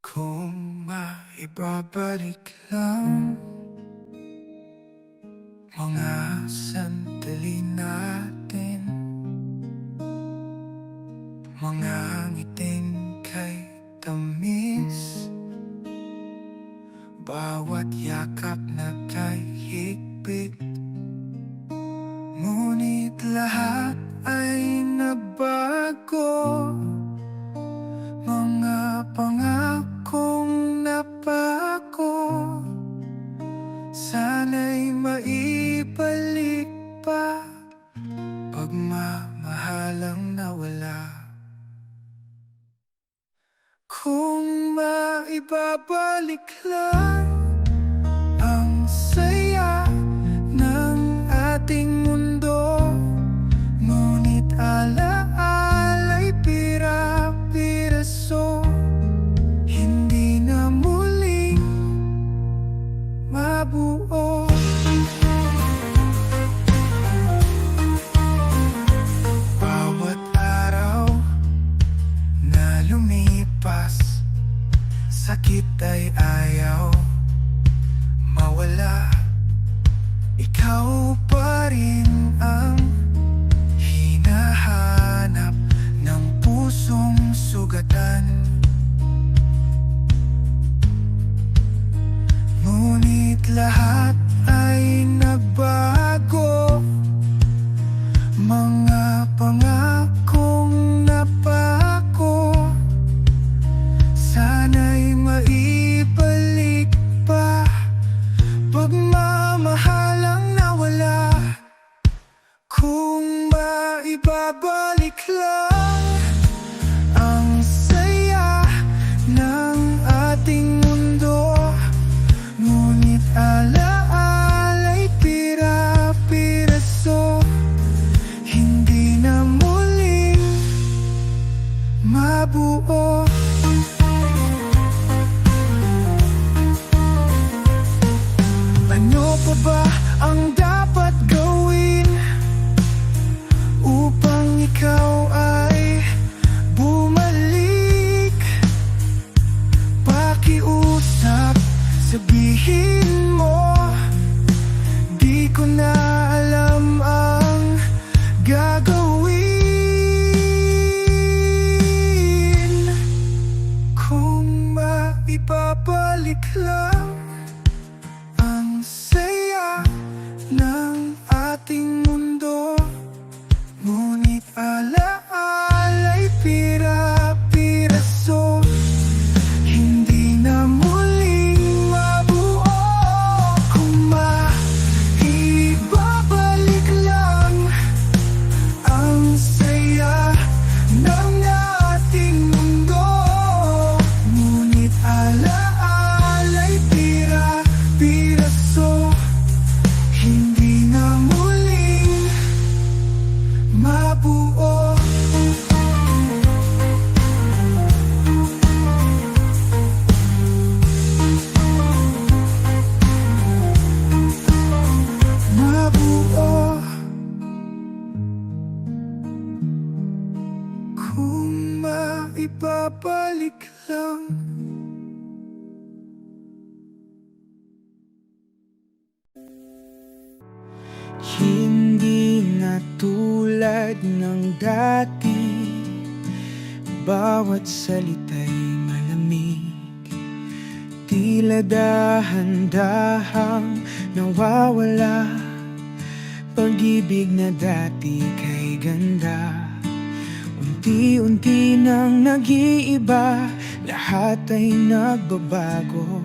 Kung maibabalik lang mga sandali natin, mga ngiting kay tamis, bawat yakap na kay higpit. Ngunit lahat ay nabago, mga pangakong napako, sana'y maibalik pa, pagmamahalang nawala. Kung maibabalik lang ang saya ng ating mundo, ngunit alaala'y pira-piraso, hindi na muling mabuo. Bawat araw na lumipas, sakit ay ayaw mawala. Ikaw pa rin ang hinahanap ng pusong sugatan. Ngunit lahat ay nagbago, mga pangakong napako, sana'y maibalik pa, pagmamahalang nawala. Kung maibabalik lang ang saya ng ating mundo, ngunit alaala'y pira-piraso, hindi na muling mabuo. Ano pa ba ang dapat gawin upang ikaw ay bumalik? Pakiusap, sabihin mo, di ko na alam ang gagawin. Kung maibabalik lang ang saya ng ating mundo, ngunit alaala'y pira-piraso, hindi na muling mabuo. Kung maibabalik lang ang saya ng ating mundo, ngunit alaala'y pira-piraso, hindi na muling mabuo. Mabuo. Kung maibabalik lang. Hindi na tulad ng dati, bawat salita'y malamig, tila dahan-dahang nawawala. Pag-ibig na dati kay ganda, unti-unti nang nag-iiba, lahat ay nagbabago.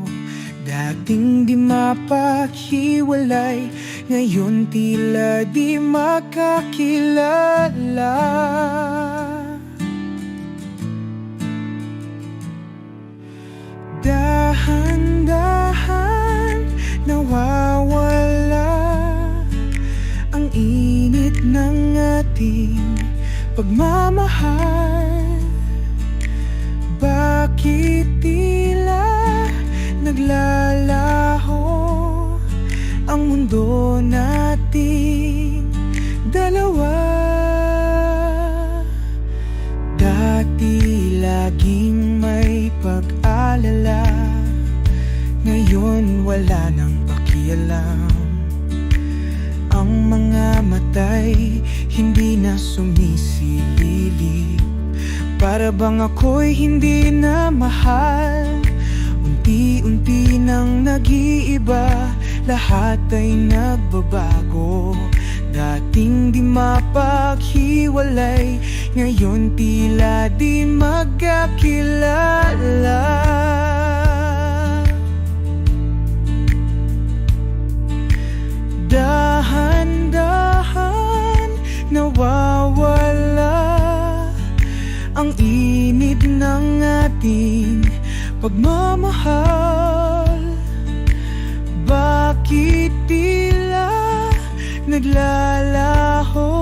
Dating di mapaghiwalay, ngayon tila di makakilala. Dahan-dahan nawawala ang init ng ating pagmamahal. Bakit tila naglalaho ang mundo nating dalawa? Dati laging may pag-alala, wala nang pakialam. Ang mga matay hindi na sumisilili, para bang ako'y hindi na mahal. Unti-unti nang nag-iiba, lahat ay nagbabago. Dating di mapaghiwalay, ngayon tila di magkakilala. Dahan-dahan nawawala ang init ng ating pagmamahal. Bakit tila naglalaho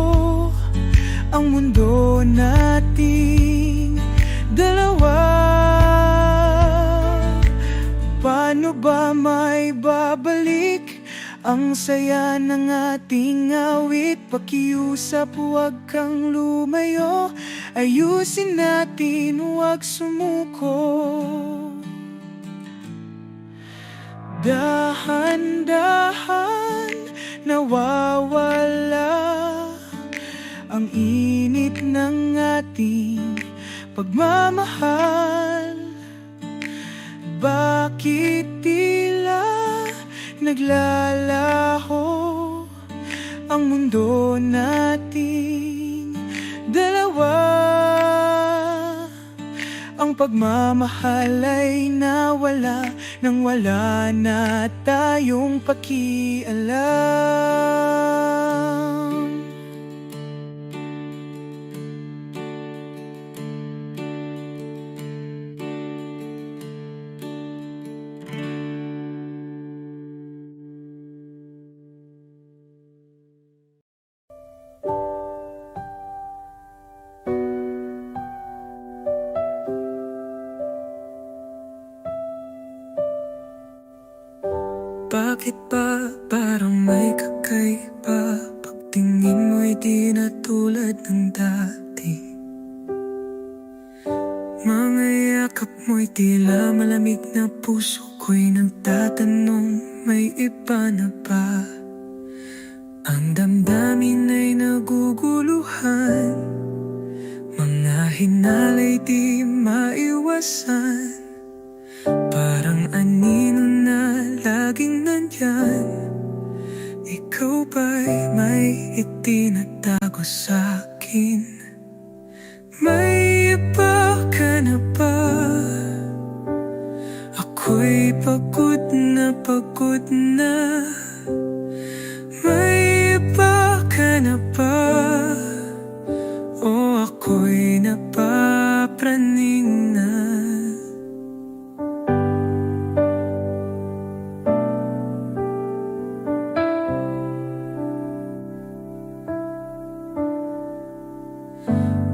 ang mundo nating dalawa? Paano ba may babalik ang saya ng ating awit? Pakiusap, huwag kang lumayo, ayusin natin, huwag sumuko. Dahan-dahan nawawala ang init ng ating pagmamahal. Bakit tila naglalaho ang mundo nating dalawa? Ang pagmamahal ay nawala nang wala na tayong pakialam. Bakit ba parang may kakaiba? Pagtingin mo'y di na tulad ng dati. Mga yakap mo'y tila malamig na puso ko'y nagtatanong, may iba na ba? Ang damdamin ay naguguluhan, mga hinalay di maiwasan. Parang anino na laging nandyan, ikaw ba'y may itinatago sa'kin? May iba ka na ba? Ako'y pagod na pagod na. May iba ka na ba? O ako'y napapraning na.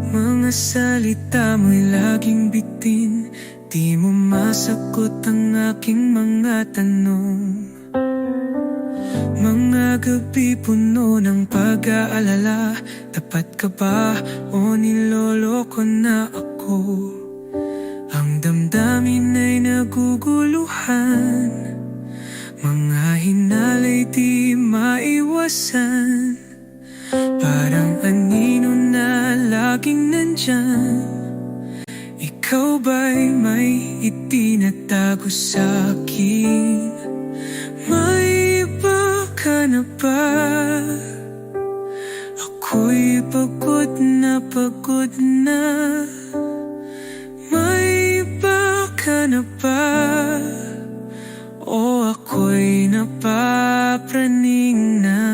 Mga salita mo'y laging bitin, di mo masagot ang aking mga tanong. Mga gabi puno ng pag-aalala, tapat ka ba o niloloko na ako? Ang damdamin ay naguguluhan, mga hinalay di maiwasan. Parang anino na laging nandyan, ikaw ba'y may itinatago sa'kin? May iba ka na ba? Ako'y pagod na pagod na. May iba ka na ba? O ako'y napapraning na.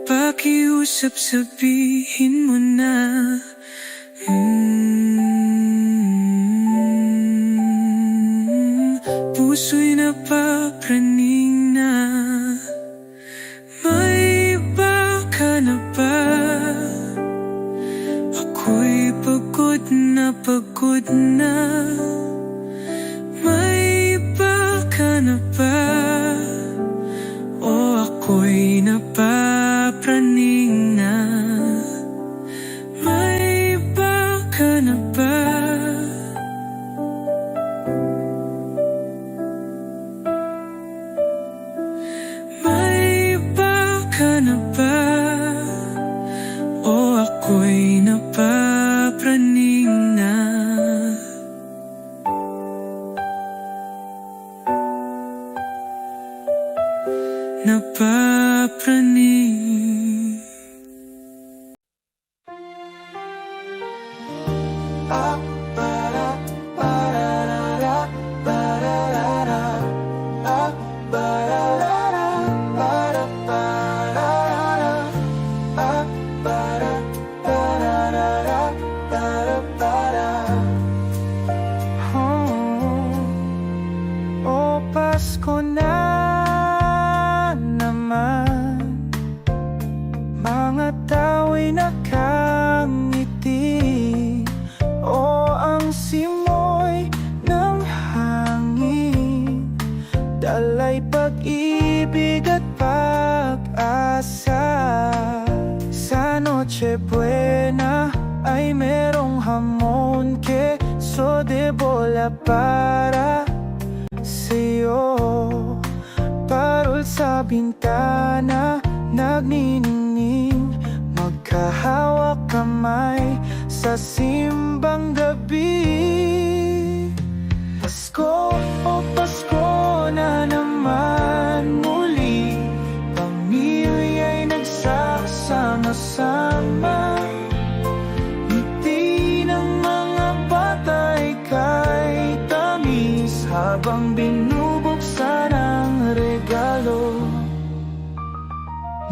Pakiusap, sabihin mo na. Puso'y napapraning na. May iba ka na ba? Ako'y pagod na pagod na. May iba ka na ba? O ako'y napapraning na. May iba ka na ba? ako'y napapraning na. Napapraning. O Pasko na naman, mga tao'y nakangiti. O ang simoy ng hangin, dalay pag-ibig at pag-asa. Sa Noche Buena ay merong hamon, queso de bola para sa'yo. Parol sa bintana, nagniningning, magkahawak kamay sa simbang gabi. Pasko, o Pasko na naman muli, pamilya'y nagsasama-sama. Ngiti ng mga bata'y kay tamis, habang binubuksan ang regalo.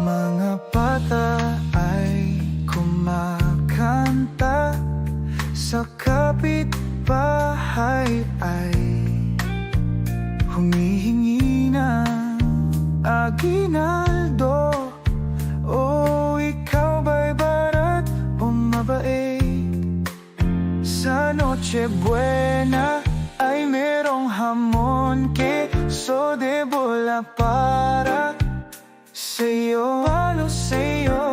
Mga bata ay kumakanta, sa kapitbahay ay humihingi ng aginaldo. O ikaw ba'y barat o mabait? Sa Noche Buena ay merong hamon, queso de bola para sa'yo. Palo sa'yo,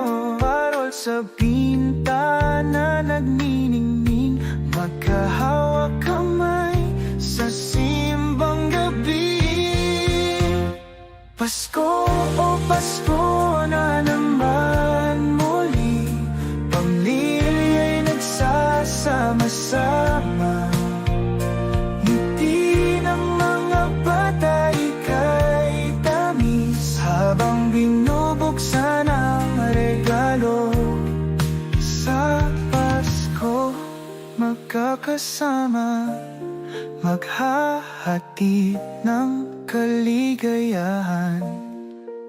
parol sa bintana, nagniningning, magkahawak kamay sa simbang gabi. Pasko, o Pasko na naman muli, pamilya'y nagsasama-sama. Ngiti ng mga bata'y kay tamis, habang binubuksan ang regalo. Sa Pasko magkakasama, maghahatid ng kaligayahan.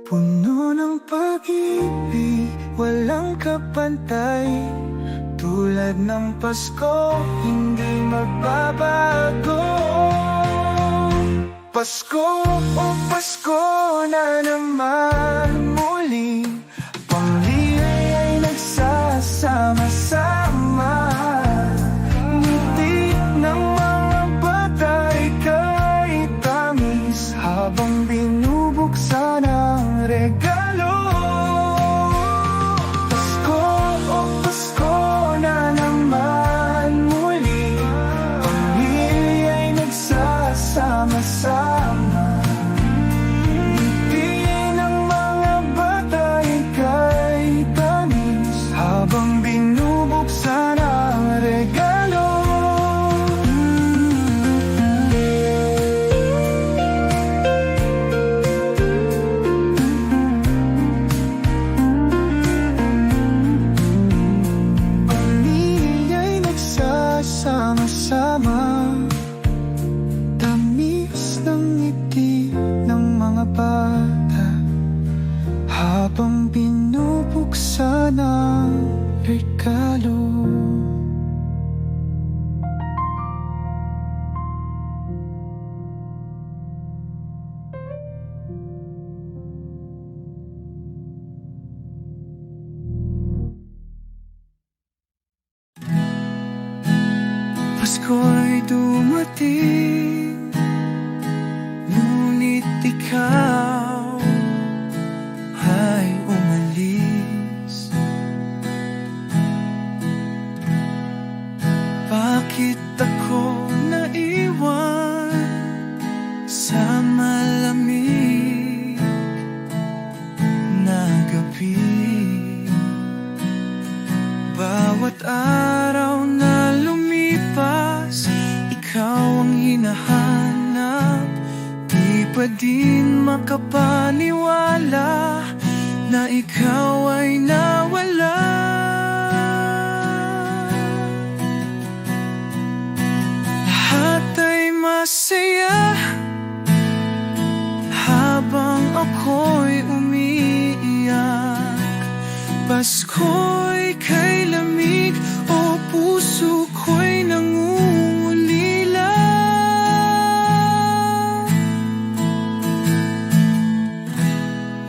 Puno ng pag-ibig, walang kapantay, tulad ng Pasko, hindi magbabago. Pasko, o Pasko na naman muli, pamilya'y nagsasama-sama. Ngiti ng mga bata'y kay tamis, habang binubuksan ang regalo. Pasko, o Pasko na naman muli, pamilya'y nagsasama-sama. Ngiti ng mga bata'y kay tamis, habang binubuksan ang regalo. Pamilya'y nagsasama-sama, tamis ng ngiti ng mga bata, habang binubuksan ang regalo. Pasko'y dumating, ngunit ikaw ay umalis. Bakit ako naiwan sa malamig na gabi? Bawat araw na lumipas, ikaw ang hinahanap. Di pa din makapaniwala na ikaw ay nawala. Lahat ay masaya habang ako'y umiiyak. Pasko'y kay lamig o puso ko'y nangungulila.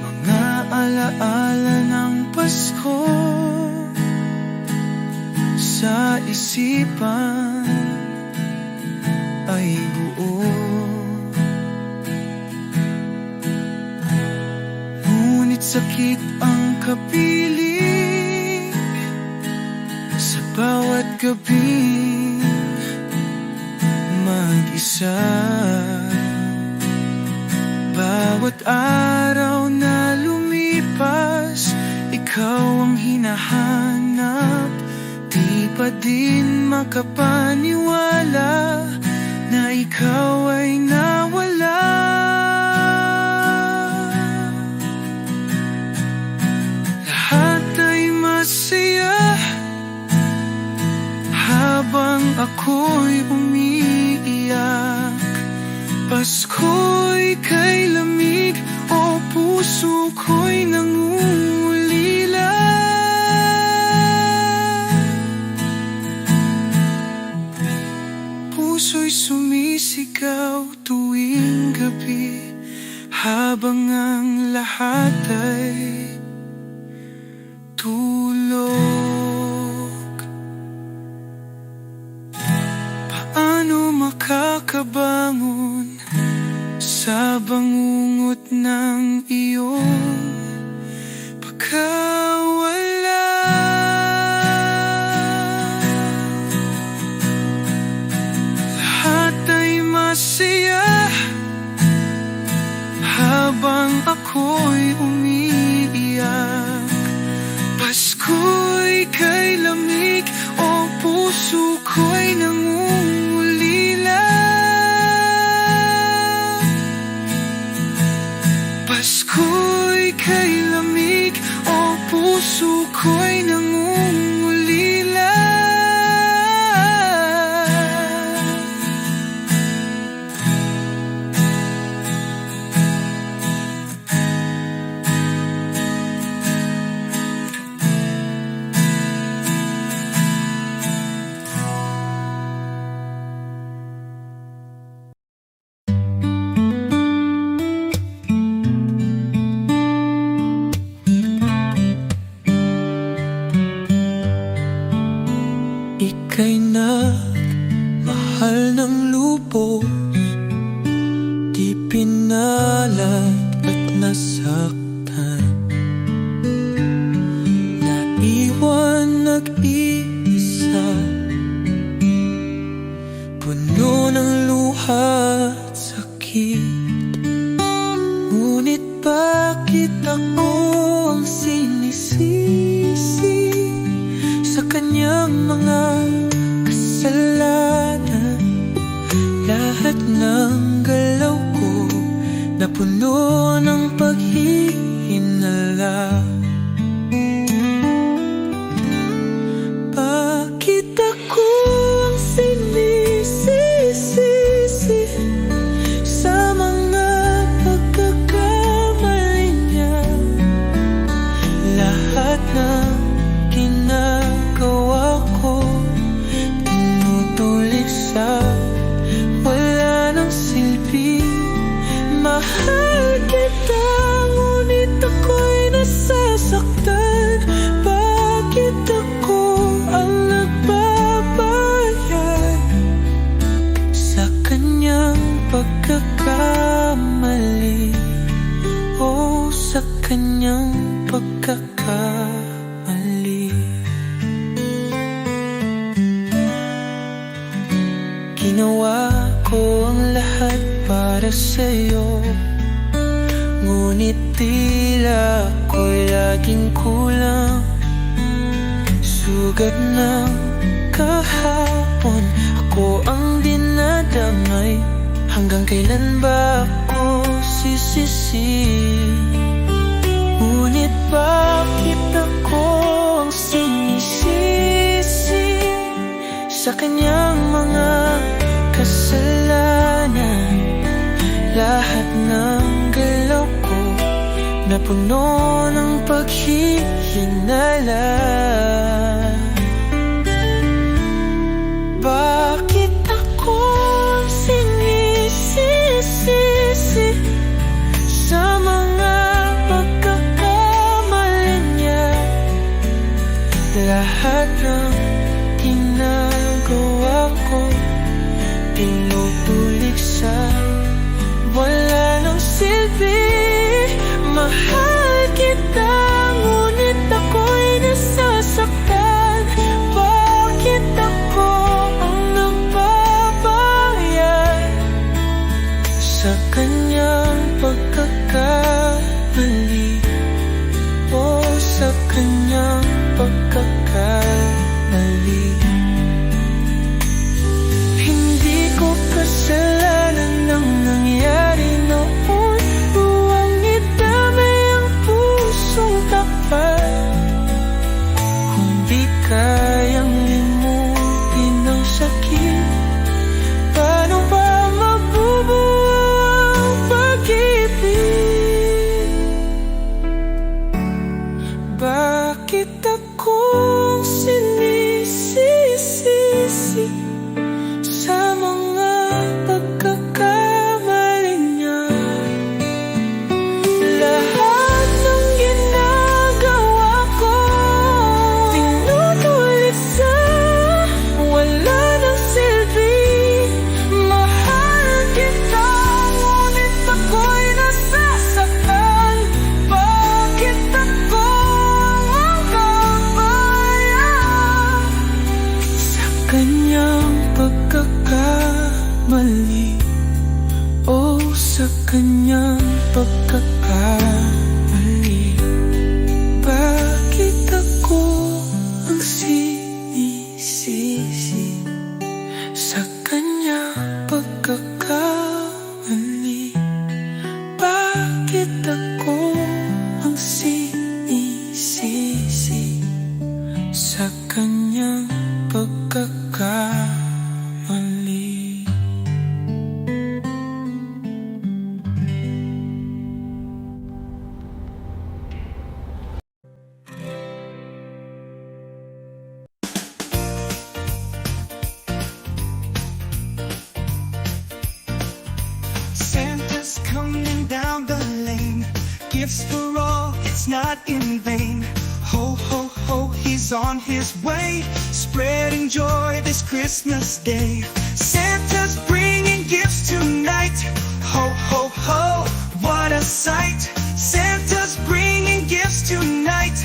Mga alaala ng Pasko sa isipan ay buo. Ngunit sakit ang kapiling sa bawat gabing mag-isa. Bawat araw na lumipas, ikaw ang hinahanap. Di pa din makapaniwala na ikaw ay nawala. Lahat ay masaya habang ako'y umiiyak. Pasko'y kay lamig o puso ko'y nangungulila. Puso'y sumisigaw tuwing gabi habang ang lahat ay tulog. Paano makakabangon sa bangungot ng iyong pagkawala? Lahat ay masaya habang ako'y umiiyak. Pasko'y kay lamig o puso ko'y nangungulila. Pasko'y kay lamig o puso ko'y nangungulila. Ika'y nagmahal ng lubos, di pinalat at nasaktan. Naiwan nag-iisa, puno ng luha at sakit. Ngunit bakit ako ang sinisisi sa kanyang mga kasalanan? Lahat ng galaw ko na puno ng paghihinala. Bakit ako ang sinisisi sa mga pagkakamali niya? Lahat ng ginagawa ko tinutulik sa wala ng silbi. Mahal kita, ngunit ako'y nasasaktan. Bakit ako ang nagbabayad sa kanyang pagkakamali? O sa kanyang pagkakamali. Ginawa ko ang lahat para sa'yo, ngunit tila ako'y laging kulang. sugat ng kahapon. Ako ang dinadamay. Hanggang kailan ba ako sisisi? Ngunit bakit ako ang sinisisi sa kanyang mga kasalanan? Lahat ng galaw ko napuno ng paghihinala. Bakit ako sinisisi sa mga pagkakamali niya? Lahat ng ginagawa ko tinutulik sa wala ng silbi. Mahal kita, ngunit ako'y nasasaktan. Bakit ako ang nagbabayad sa kanyang pagkakamali? O sa kanyang pagkakamali? Hindi ko kasalanan ng nangyari noon. Huwag idamay ang pusong tapat. Kung di kayang limutin ang sakit, paano ba mabubuo ang pag-ibig? Bakit akong sinisisi sa mga pagkakamali niya? Lahat ng ginagawa ko tinutulik sa wala ng silbi. Mahal kita, ngunit ako'y nasasaktan. Bakit ako ang kabayan sa kanyang pagkakamali? O sa kanyang pagkakamali? Bakit ako ang sinisisi sa kanyang pagkakamali? Bakit ako ang sinisisi sa kanyang pagkakamali? Santa's coming down the lane. Gifts for all, it's not in vain. Ho, ho, ho, he's on his way, spreading joy this Christmas day. Santa's bringing gifts tonight. Ho, ho, ho, what a sight. Santa's bringing gifts tonight.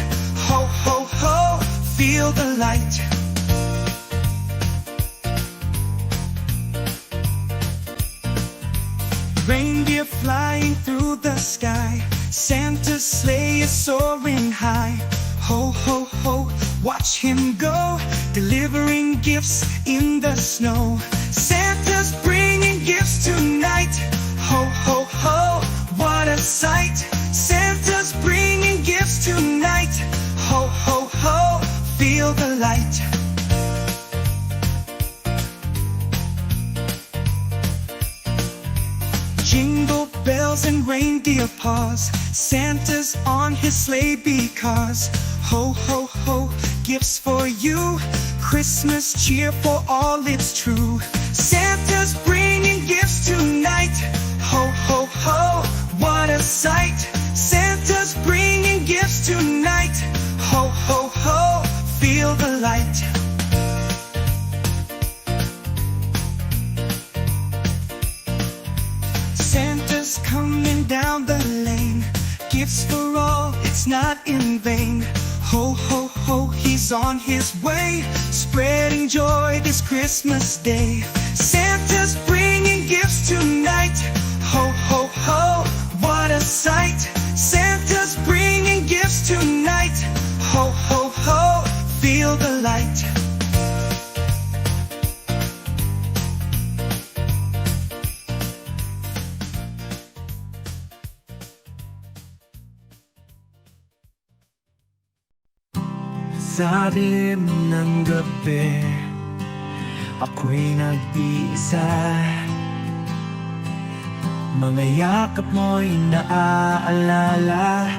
Ho, ho, ho, feel the light. Reindeer flying through the sky. Santa's sleigh is soaring high. Ho, ho, ho, watch him go, delivering gifts in the snow. Santa's bringing gifts tonight. Ho, ho, ho, what a sight. Santa's bringing gifts tonight. Ho, ho, ho, feel the light. Jingle bells and reindeer paws. Santa's on his sleigh because ho, ho, ho, gifts for you. Christmas cheer for all, it's true. Santa's bringing gifts tonight. Ho, ho, ho, what a sight. Santa's bringing gifts tonight. Ho, ho, ho, feel the light. Santa's coming down the lane. Gifts for all, it's not in vain. Ho, ho, ho, he's on his way, spreading joy this Christmas day. Santa's bringing gifts tonight. Ho, ho, ho, what a sight. Santa's bringing gifts tonight. Ho, ho, ho, feel the light. Sa dilim ng gabi, ako'y nag-iisa. Mga yakap mo'y naaalala,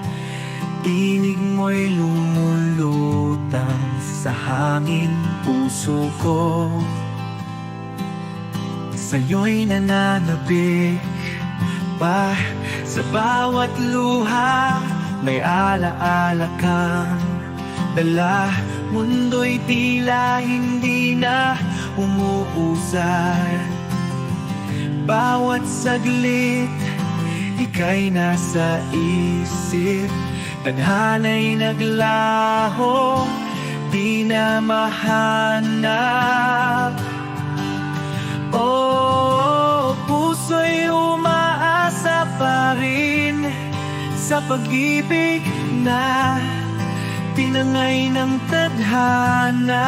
tinig mo'y lumulutang sa hangin puso ko. Sa'yo'y nananabik pa sa bawat luha, may alaala kang dala. Mundo'y tila hindi na umuusad. Bawat saglit, ika'y nasa isip. Tadhana'y naglaho, di na mahanap. Oh, puso'y umaasa pa rin sa pag-ibig na tinangay ng tadhana.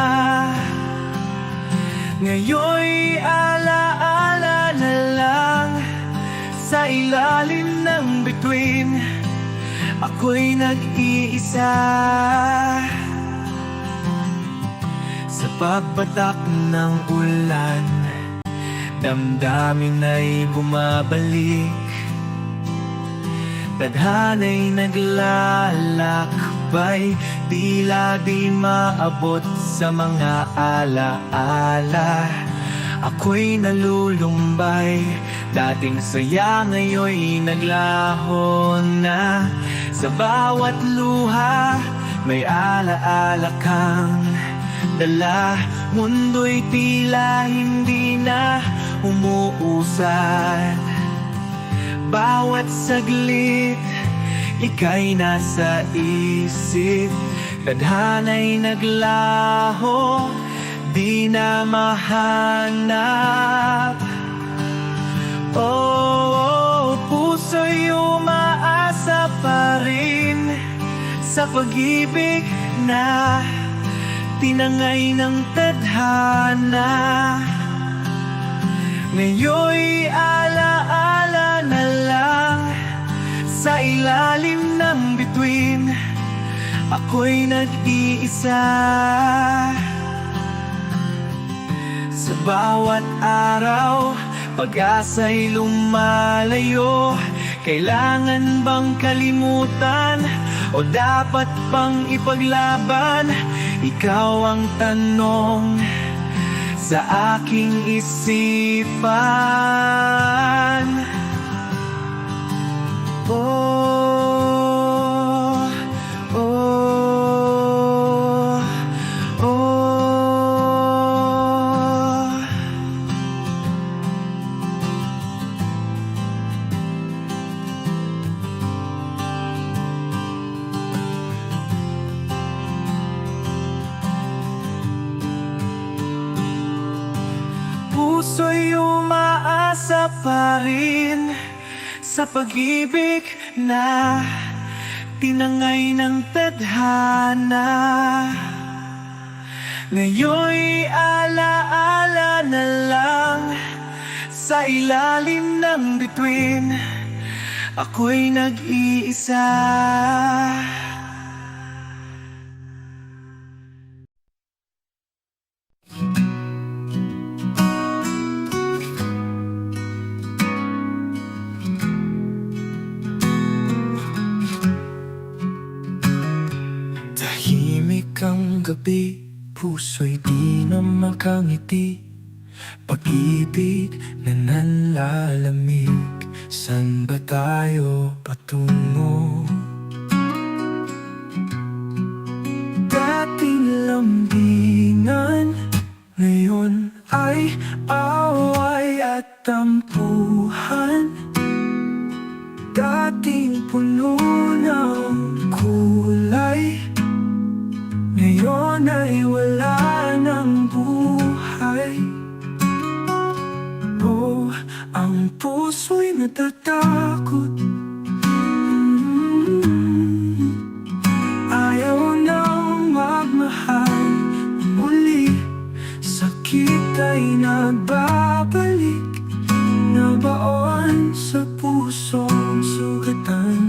Ngayon'y alaala na lang sa ilalim ng bituin, ako'y nag-iisa. Sa pagbatak ng ulan, damdamin ay bumabalik. Tadhana'y naglalakbay, tila di maabot sa mga alaala. Ako'y nalulumbay, dating saya ngayon'y naglaho na. Sa bawat luha, may alaala kang dala. Mundo'y tila hindi na umuusad. Bawat saglit, ika'y nasa isip. Tadhana'y naglaho, di na mahanap. Oh, puso'y umaasa pa rin sa pag-ibig na tinangay ng tadhana. Ngayon'y alaala na lang sa ilalim ng bituin, ako'y nag-iisa. Sa bawat araw, pag-asa'y lumalayo. Kailangan bang kalimutan o dapat bang ipaglaban? Ikaw ang tanong sa aking isipan. Oh, oh, oh. Puso'y umaasa pa rin sa pag-ibig na tinangay ng tadhana. Ngayon'y alaala na lang sa ilalim ng bituin, ako'y nag-iisa. Tahimik ang gabi, puso'y di na makangiti. Pag-ibig na nanlalamig, san ba tayo patungo? Dating lambingan, ngayon ay away at tampuhan. Dating puno ng kulay, ngayon ay wala ng buhay. Oh, ang puso'y natatakot. Ayaw nang magmahal. ika'y nagbabalik, nabaon sa pusong sugatan.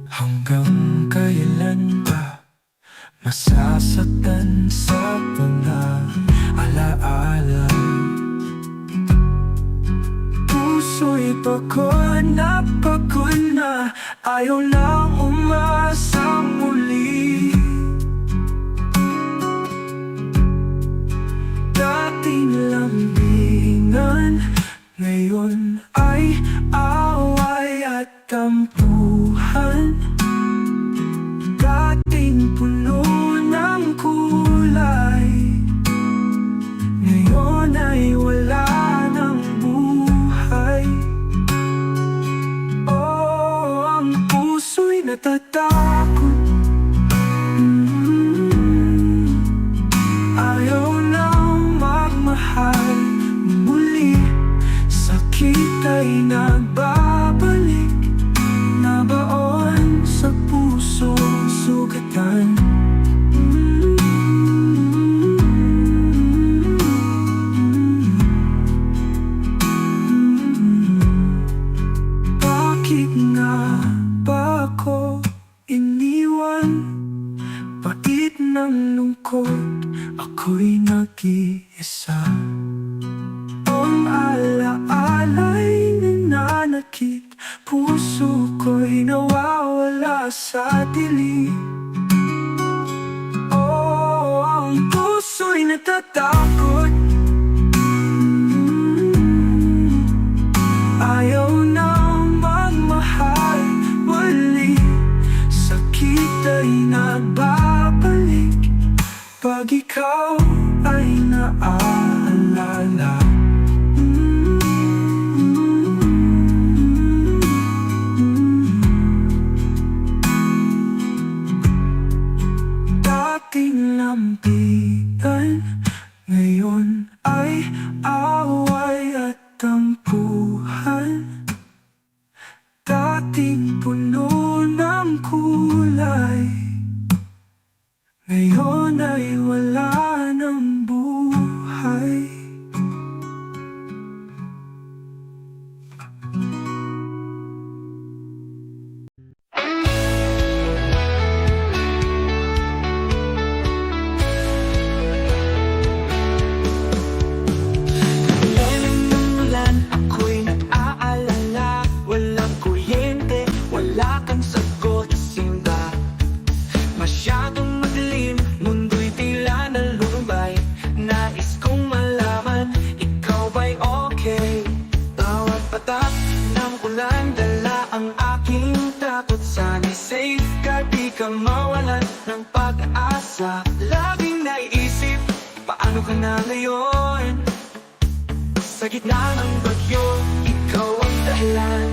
Hanggang kailan ba masasaktan sa mga alaala? Puso'y pagod na, ayaw lang umasa muli. Dating lambingan, ngayon ay away at tampuhan. Dating puno ng kulay, ngayon ay wala ng buhay. Oh, ang puso'y natatakot, ayaw nang magmahal muli. Sakit ay nagbabalik, nabaon sa pusong sugatan. Bakit nga ba ako iniwan? Pait ng lungkot, ako'y nag-iisa. Ang ala-ala'y nananakit, puso ko'y nawawala sa dilim. Oh, ang puso'y natatakot, ayaw nang magmahal muli. Sakit ay nagbabalik pag ikaw ay naaalala. Dating lampitan, ngayon ay away at tampuhan. Dating puno ng kulay, ngayon ay wala ng buhay. Ako'y nag-aalala, walang kuryente, wala kang sagot sa simba. Masyadong madilim, mundo'y tila nalulubay. Nais kong malaman, ikaw ba'y okay? Bawat patak ng ulan, dala ang aking takot. Sana'y safe ka, di ka mawalan ng pag-asa. Laging naiisip, paano ka na ngayon? Sa gitna ng bagyo, ikaw ang dahilan.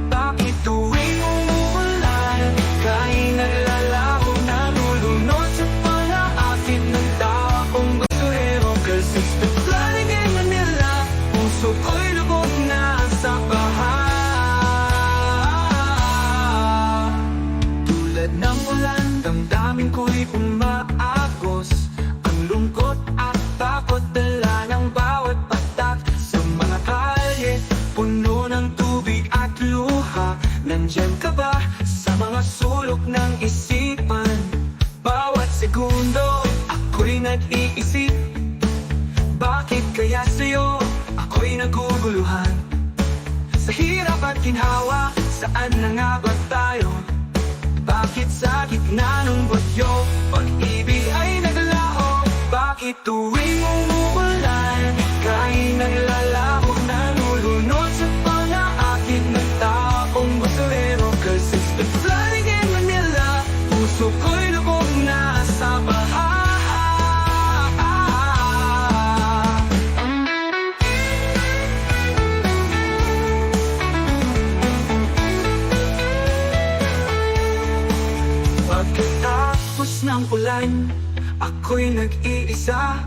Bakit tuwing umuulan, ika'y naglalaho, nalulunod sa palaakit ng taong basurero? 'Cause it's been flooding in Manila, puso ko'y lubog na sa baha. Tulad ng ulan, damdamin ko'y umaagos. Ang lungkot at takot, dala ng bawat patak. Sa mga kalye, puno ng tubig at luha. Nandyan ka ba sa mga sulok ng isipan? Bawat segundo, ako'y nag-iisip. Bakit kaya sa'yo, ako'y naguguluhan? Sa hirap at ginhawa, saan na nga ba tayo? Bakit sa gitna ng bagyo, pag-ibig ay naglalaho? Bakit tuwing umuulan, ika'y naglalaho, nalulunod sa palaakit ng taong basurero? 'Cause it's been flooding in Manila, puso ko'y lubog na sa baha. Pagkatapos ng ulan, ako'y nag-iisa.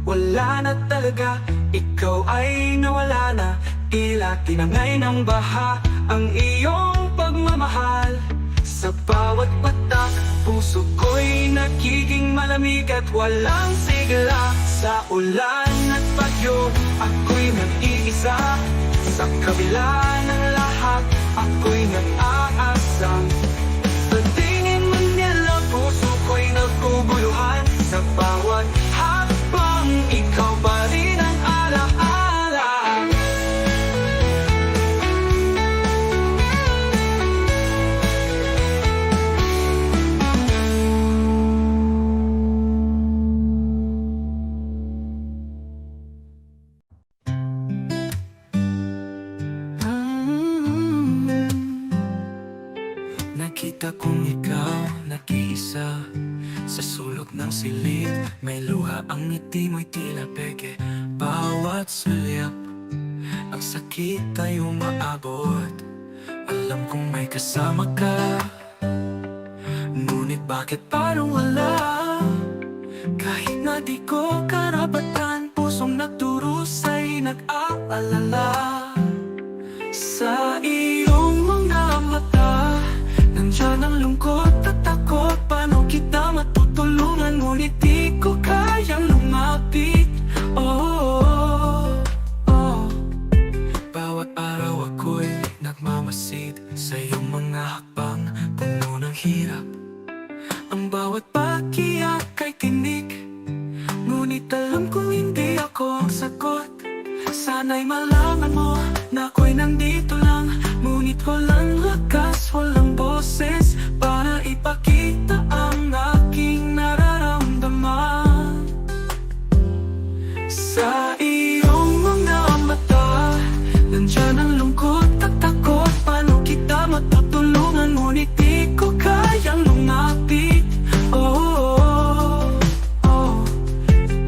Wala na talaga, ikaw ay nawala na. Tila tinangay ng baha ang iyong pagmamahal. Sa bawat patak, puso ko'y nagiging malamig at walang sigla. Sa ulan at bagyo, ako'y nag-iisa. Sa kabila ng lahat, ako'y nag-aasa. Sa tingin man nila, puso ko'y naguguluhan. Sa bawat hakbang, ikaw pa rin ang alaala. Nakita kong ikaw nag-iisa sa sulok ng silid. May luha ang ngiti mo'y tila peke. Bawat sulyap, ang sakit ay umaabot. Alam kong may kasama ka, ngunit bakit parang wala? Kahit na di ko karapatan, pusong nagdurusay nag-aalala. Sa iyong mga mata, nandiyan ang lungkot at takot. Paano kita matutulungan, ngunit di ko kayang lumapit. Bawat araw ako'y nagmamasid sa iyong mga hakbang, puno ng hirap. Ang bawat pakiyak ay tinik, ngunit alam kong hindi ako ang sagot. Sana'y malaman mo na ako'y nandito lang, ngunit walang lakas, walang boses para ipakita ang aking nararamdaman. Sa iyong mga mata, nandiyan ang lungkot at takot. Paano kita matutulungan, ngunit di ko kayang lumapit.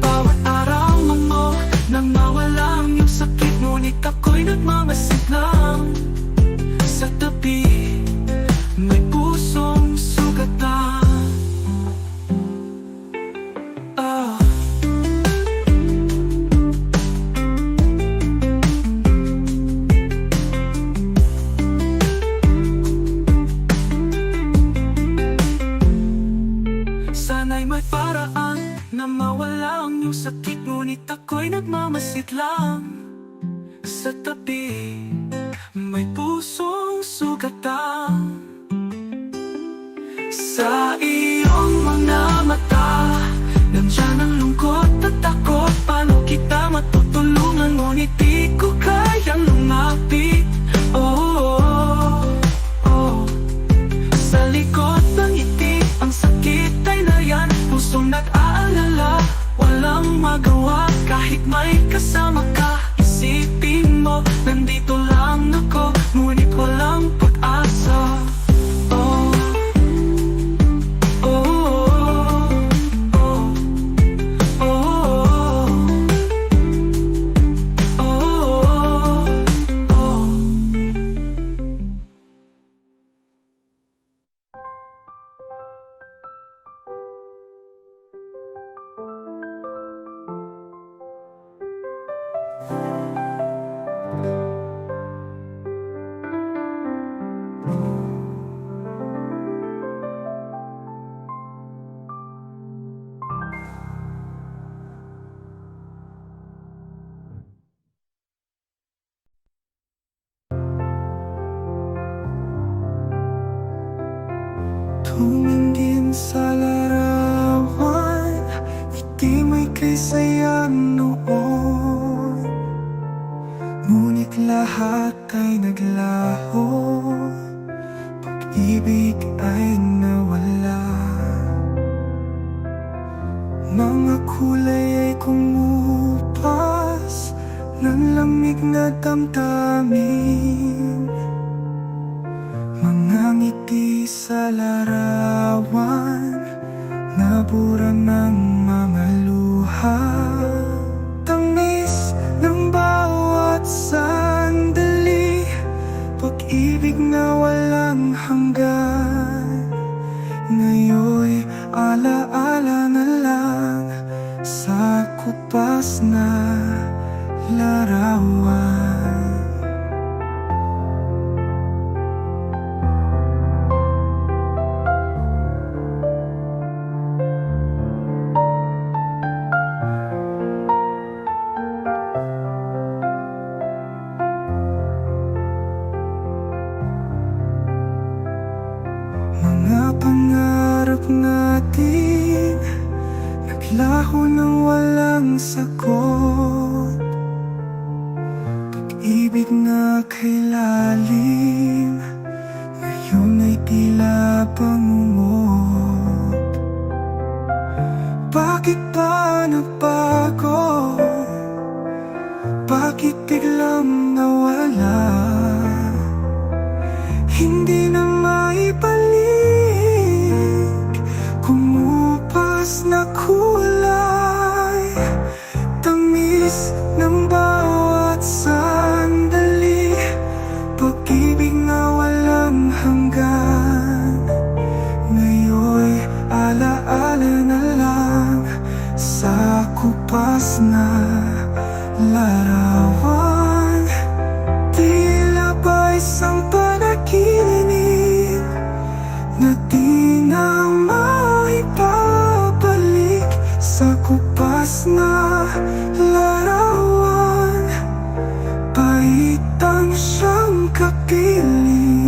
Bawat araw mo nang mawala ang iyong sakit, ngunit ako'y nagmamasid lang. Sa tabi, may pusong sugatan. Sana'y may paraan na mawala ang iyong sakit, ngunit ako'y nagmamasid lang. Sa tabi, may pusong sugatan. Sa iyong mga mata, nandiyan ang lungkot at takot. Paano kita matutulungan, ngunit di ko kayang lumapit. Sa likod ng ngiti, ang sakit ay nariyan. Pusong nag-aalala, walang magawa. Kahit may kasama ka, isipin mo, nandito lang ako, ngunit walang pag-asa. Tumingin sa larawan, ngiti mo'y kay saya noon. Ngunit lahat ay naglaho, pag-ibig ay nawala. Mga kulay ay kumupas ng lamig na damdamin. Mga ngiti sa larawan, nabura ng mga luha. Tamis ng bawat sandali, pag-ibig na walang hanggan. Ngayon'y alaala na lang sa kupas na larawan. natin naglaho ng walang sagot. Pag-ibig na kay lalim ngayon ay tila pangungod. Bakit ba nagbago? Bakit biglang nawala? Hindi na maibalik, kumupas na kulay, tamis ng bawat sandali, pag-ibig na walang hanggan. Ngayon'y alaala na lang sa kupas na larawan. Tila ba isang panaginip na di na maibabalik sa kupas na larawan, paitang siyang kapiling.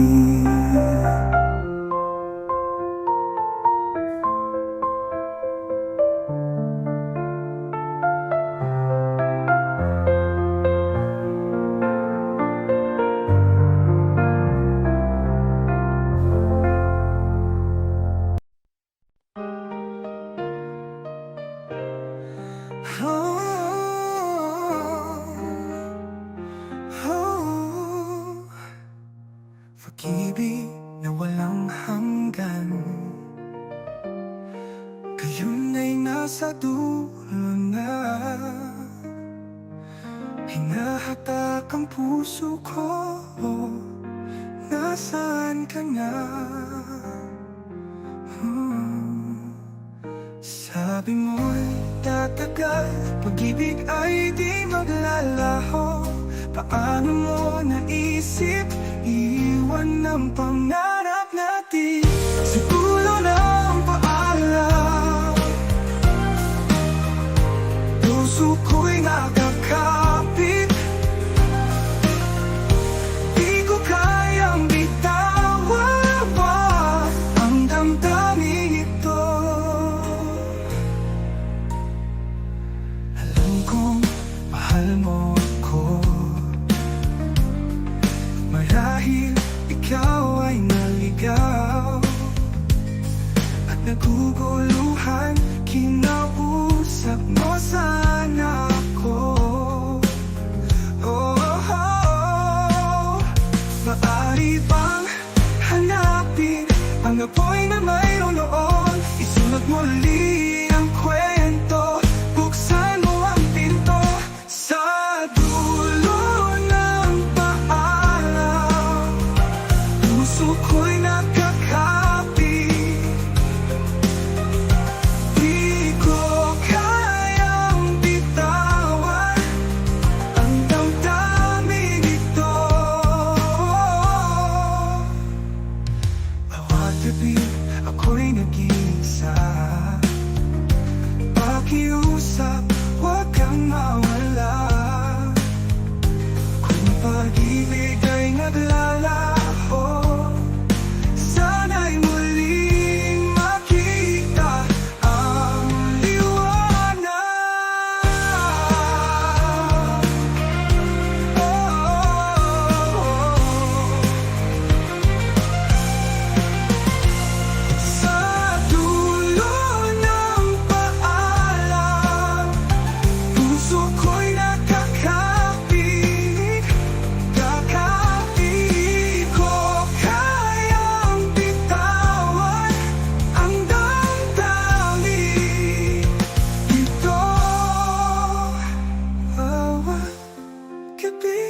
Pag-ibig na walang hanggan, ngayon ay nasa dulo na. Hinahatak ang puso ko, nasaan ka na? Sabi mo'y tatagal, pag-ibig ay di maglalaho. Paano mo naisip iwan ng pangarap natin sa dulo ng paalam? Puso ko'y nakakapit, di ko kayang bitawan pa ang damdamin ito. Alam kong mahal mo ako, marahil ikaw ay naligaw at naguguluhan. Kinausap mo sana ako. Maaari bang hanapin ang apoy na mayroon noon? Isulat muli ang kwento, buksan mo ang pinto sa dulo ng paalam. Puso ko'y nakakapit, di ko kayang bitawan ang damdamin ito. Bawat gabi ako'y nag-iisa, pakiusap, huwag kang mawala. Kung pag-ibig ay naglalaho, sana'y muling makita ang liwanag. Sa dulo ng paalam, puso ko'y nakakapit, di ko kayang bitawan ang damdamin ito. Bawat gabi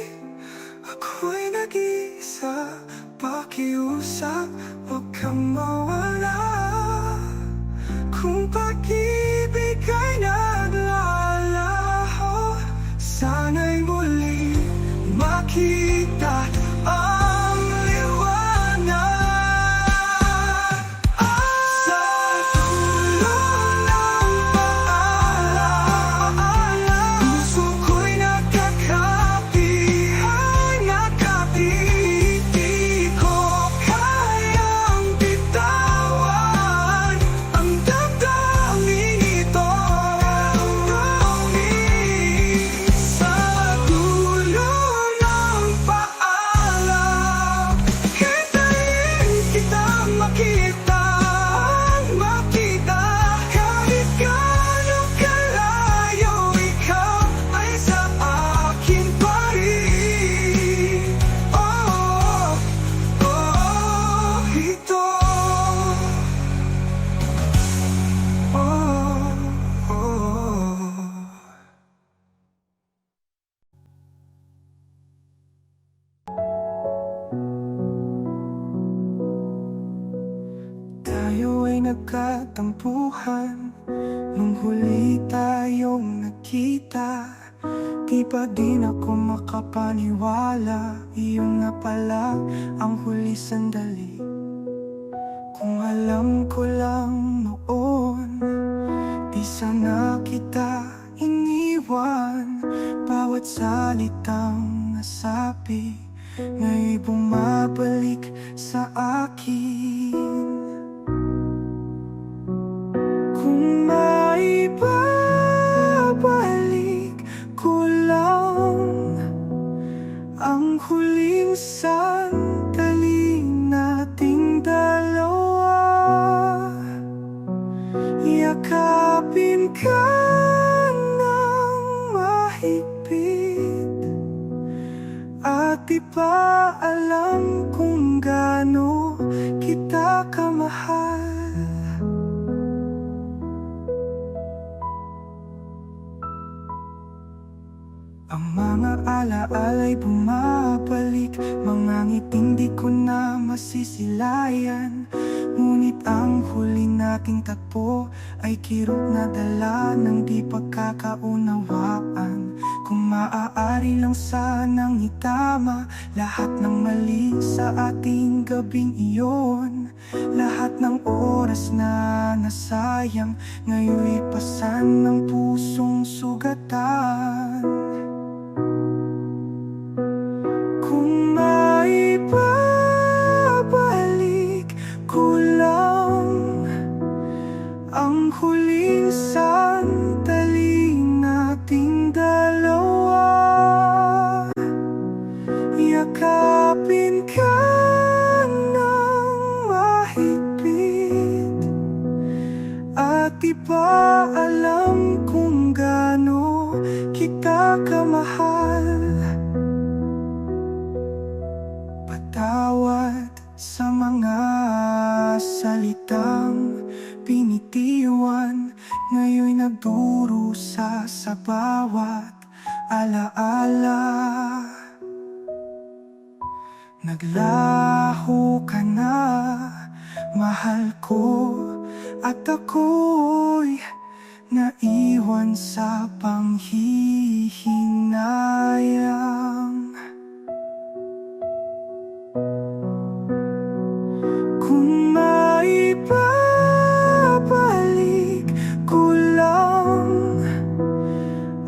ako'y nag-iisa, pakiusap, huwag kang mawala. Kung pag-ibig ay naglalaho, sana'y muli makita ang liwanag. Sa dulo ng paalam, puso ko'y nakakapit, di ko kayang bitawan ang tampuhan. Nung huli tayong nagkita, di pa din ako makapaniwala. Iyon nga pala ang huli sandali. Kung alam ko lang noon, di sana kita iniwan. Bawat salitang nasabi, ngayon'y bumabalik sa akin. Kung maibabalik ko lang ang huling sandali nating dalawa, yakapin ka ng mahigpit, at di pa alam kung gaano kita kamahal. Ang mga alaala'y bumabalik, mga ngiting di ko na masisilayan. Ngunit ang huli nating tagpo ay kirot na dala ng di pagkakaunawaan. Kung maaari lang sanang itama lahat ng mali sa ating gabing iyon, lahat ng oras na nasayang ngayon'y pasan ng pusong sugatan. Kung maibabalik ko lang ang huling sandali nating dalawa, yakapin ka ng mahigpit, at di pa alam kung gaano kita kamahal. Patawad sa mga salitang pinitiwan, ngayon'y nagdurusa sa bawat alaala. Naglaho ka na, mahal ko, at ako'y naiwan sa panghihinayang. Kung maibabalik ko lang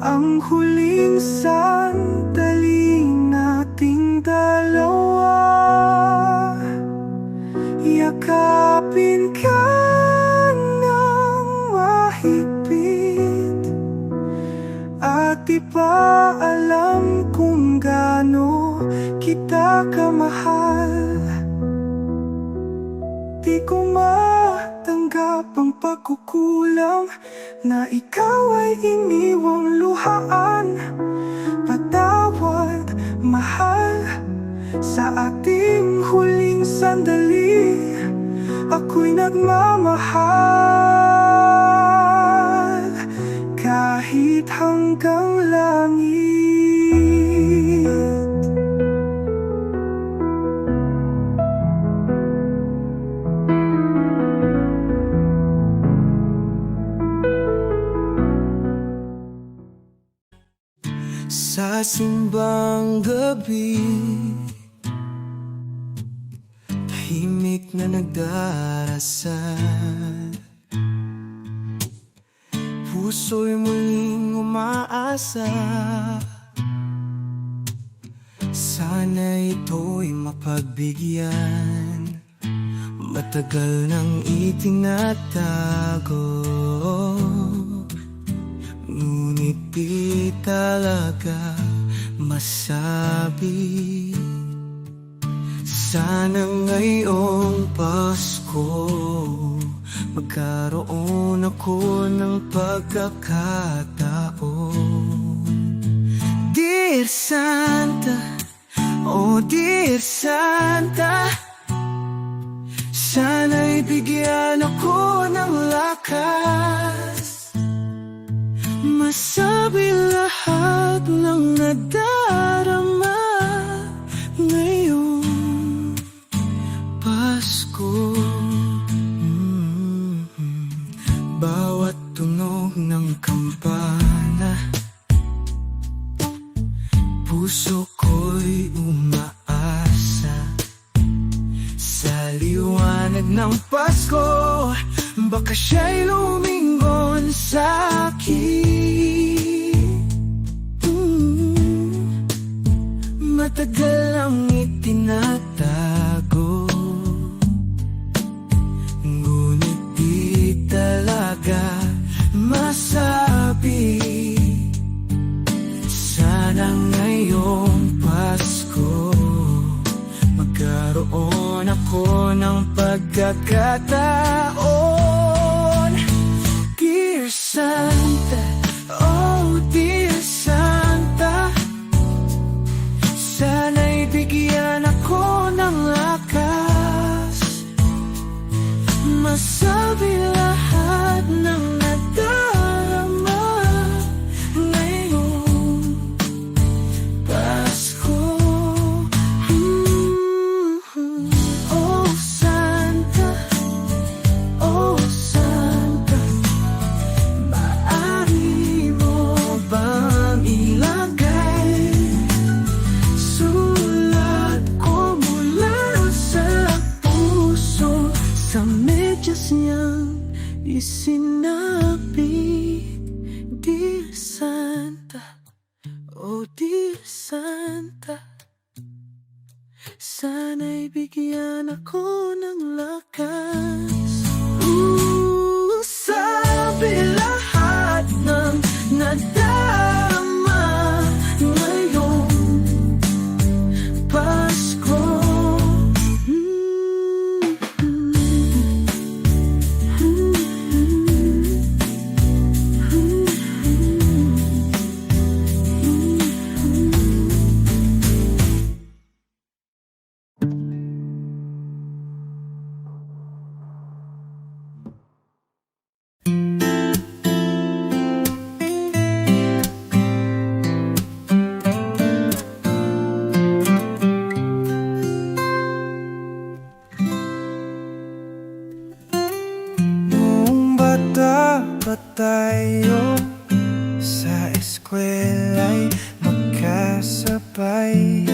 ang huling sandali nating dalawa, yakapin ka ng mahigpit, at di pa alam kung gaano kita kamahal. Di ko matanggap ang pagkukulang na ikaw ay iniwang luhaan. Patawad, mahal, sa ating huling sandali. Ako'y nagmamahal kahit hanggang langit. Sa simbang gabi, tahimik na nagdarasal, puso'y muling umaasa. Sana ito'y mapagbigyan, matagal nang itinatago, ngunit di talaga masabi. Sana ngayong Pasko magkaroon ako ng pagkakataon. Dear Santa, oh dear Santa, sana'y bigyan ako ng lakas, masabi lahat ng nadarama ngayong Pasko. ang kampana, puso ko'y umaasa sa liwanag ng Pasko. Baka siya'y lumingon sa'kin. Matagal ang itinatago, ngunit di talaga masabi. Sana ngayong Pasko magkaroon ako ng pagkakataon. Dear Santa, oh dear Santa, sana'y bigyan ako ng lakas, masabi lahat ng nadarama ngayong Pasko. Oh Santa, oh Santa, maaari mo bang ilagay sulat ko mula sa puso sa medyas niyang isinabi? Dear Santa, oh dear Santa, sana'y bigyan ako ng lakas. Sabi lahat ng nadarama ngayong Pasko. Noong bata pa tayo, sa eskwela'y magkasabay.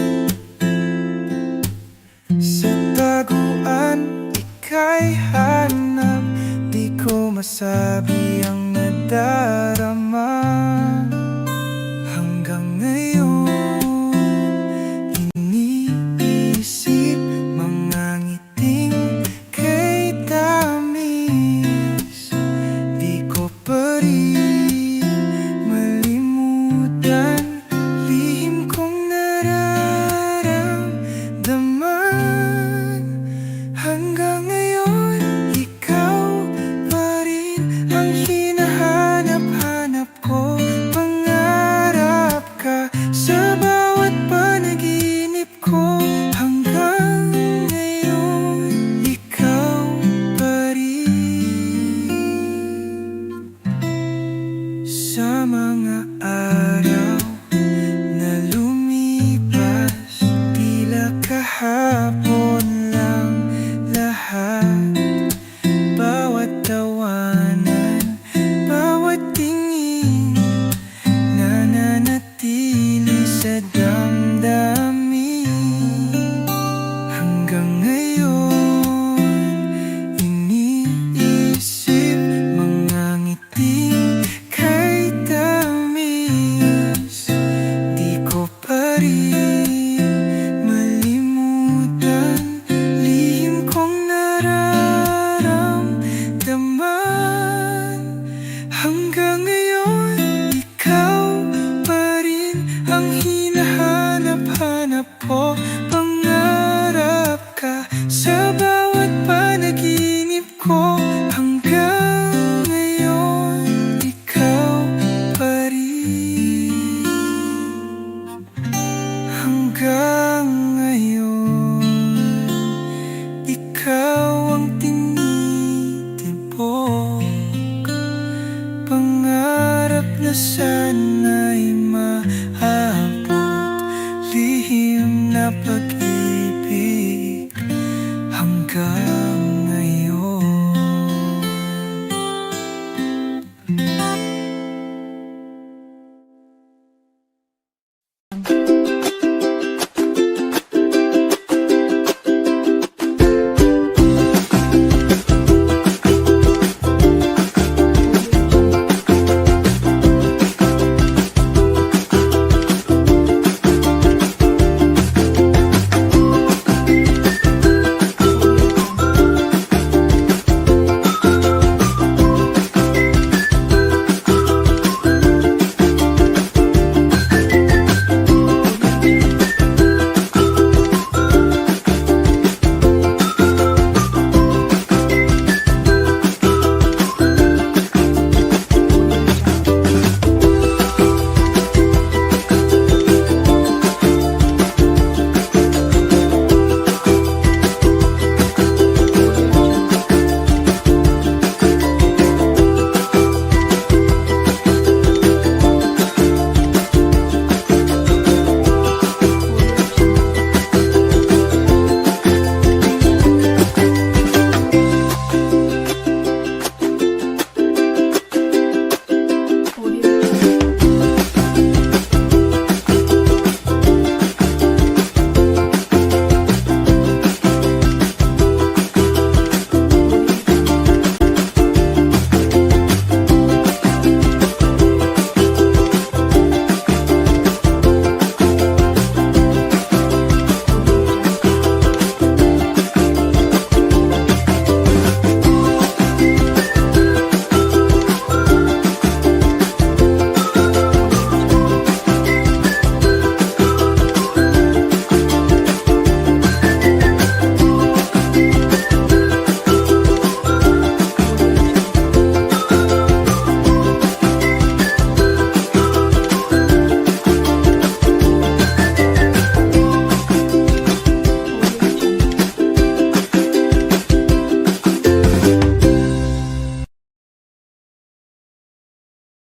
Sa taguan, ika'y hanap, di ko masabi ang nadarama. Hanggang ngayon, iniisip mga ngiting kay tamis. Di ko pa rin malimutan lihim kong nararamdaman. Hanggang ngayon, ikaw pa rin ang hinahanap-hanap ko. Pangarap ka sa bawat panaginip ko. Hanggang ngayon, ikaw pa rin. Sa mga araw na lumipas, tila kahapon lang lahat. Bawat tawanan, bawat tingin, nananatili sa damdamin. Hanggang ngayon, iniisip mga ngiting kay tamis. Di ko pa rin malimutan lihim kong nararamdaman. Hanggang ngayon, ikaw pa rin ang hinahanap-hanap ko. Pangarap ka sa bawat panaginip ko. Hanggang ngayon, ikaw pa rin. Hanggang ngayon, ikaw ang tinitibok. Pangarap na sana